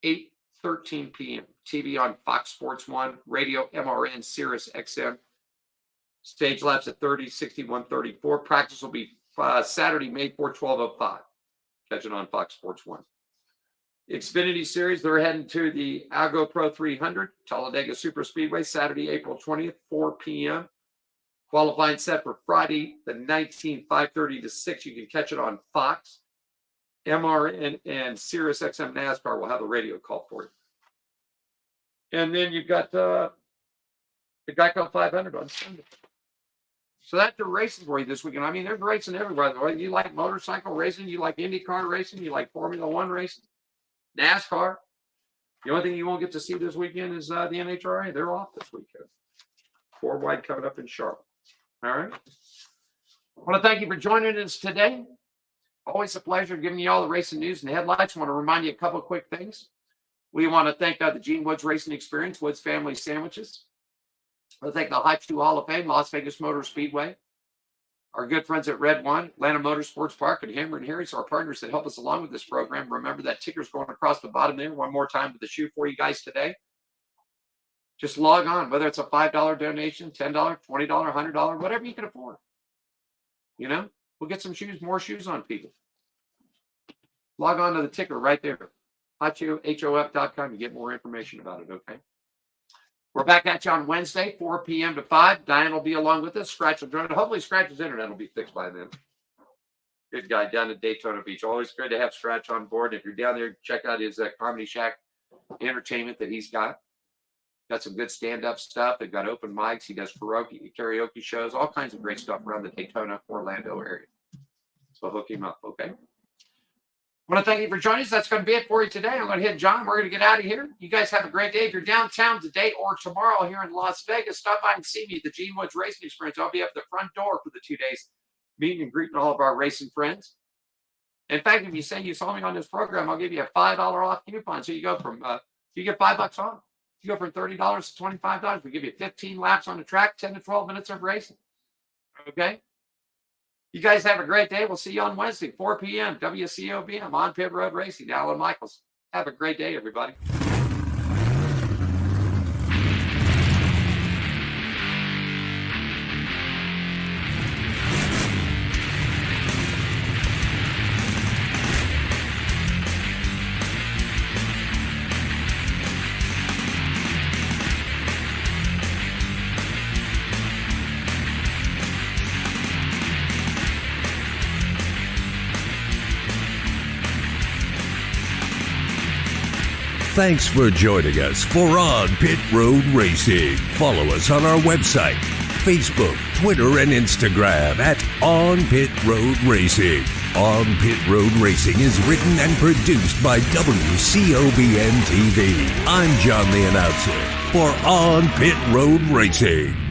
8:13 p.m. TV on Fox Sports 1, radio MRN, Sirius XM. Stage laps at 30, 61, 34. Practice will be Saturday, May 4, 12:05. Catch it on Fox Sports 1. Xfinity Series, they're heading to the Algo Pro 300, Talladega Super Speedway, Saturday, April 20th, 4 p.m. Qualifying set for Friday, the 19th, 5:30 to 6. You can catch it on Fox. MRN and Sirius XM NASCAR will have a radio call for you. And then you've got the Geico 500 on Sunday. So that's the races for you this weekend. I mean, there's racing everywhere. Whether you like motorcycle racing, you like IndyCar racing, you like Formula One racing, NASCAR. The only thing you won't get to see this weekend is the NHRA. They're off this weekend. 4 wide coming up in Charlotte. All right. I want to thank you for joining us today. Always a pleasure giving you all the racing news and headlights. I want to remind you a couple of quick things. We want to thank the Gene Woods Racing Experience, Woods Family Sandwiches. I want to thank the Hype 2 Hall of Fame, Las Vegas Motor Speedway. Our good friends at Red One, Atlanta Motorsports Park, and Hammer and Harry's, our partners that help us along with this program. Remember that ticker's going across the bottom there. One more time with the shoe for you guys today. Just log on, whether it's a $5 donation, $10, $20, $100, whatever you can afford. You know, we'll get some shoes, more shoes on people. Log on to the ticker right there. HOF.com. You get more information about it, okay? We're back at you on Wednesday, 4 p.m. to 5. Diane will be along with us. Scratch will join. Hopefully, Scratch's internet will be fixed by then. Good guy down at Daytona Beach. Always good to have Scratch on board. If you're down there, check out his Comedy Shack entertainment that he's got. Got some good stand-up stuff. They've got open mics. He does karaoke shows, all kinds of great stuff around the Daytona, Orlando area. So hook him up, okay? I want to thank you for joining us. That's going to be it for you today. I'm going to hit John. We're going to get out of here. You guys have a great day. If you're downtown today or tomorrow here in Las Vegas, stop by and see me at the Gene Woods Racing Experience. I'll be up at the front door for the 2 days, meeting and greeting all of our racing friends. In fact, if you say you saw me on this program, I'll give you a $5 off coupon. So you go from, you get $5 off. You go from $30 to $25. We give you 15 laps on the track, 10 to 12 minutes of racing. Okay? You guys have a great day. We'll see you on Wednesday, 4 p.m. WCOB. I'm on Pit Road Racing. Alan Michaels. Have a great day, everybody. Thanks for joining us for On Pit Road Racing. Follow us on our website, Facebook, Twitter, and Instagram at On Pit Road Racing. On Pit Road Racing is written and produced by WCOBN TV. I'm John the Announcer for On Pit Road Racing.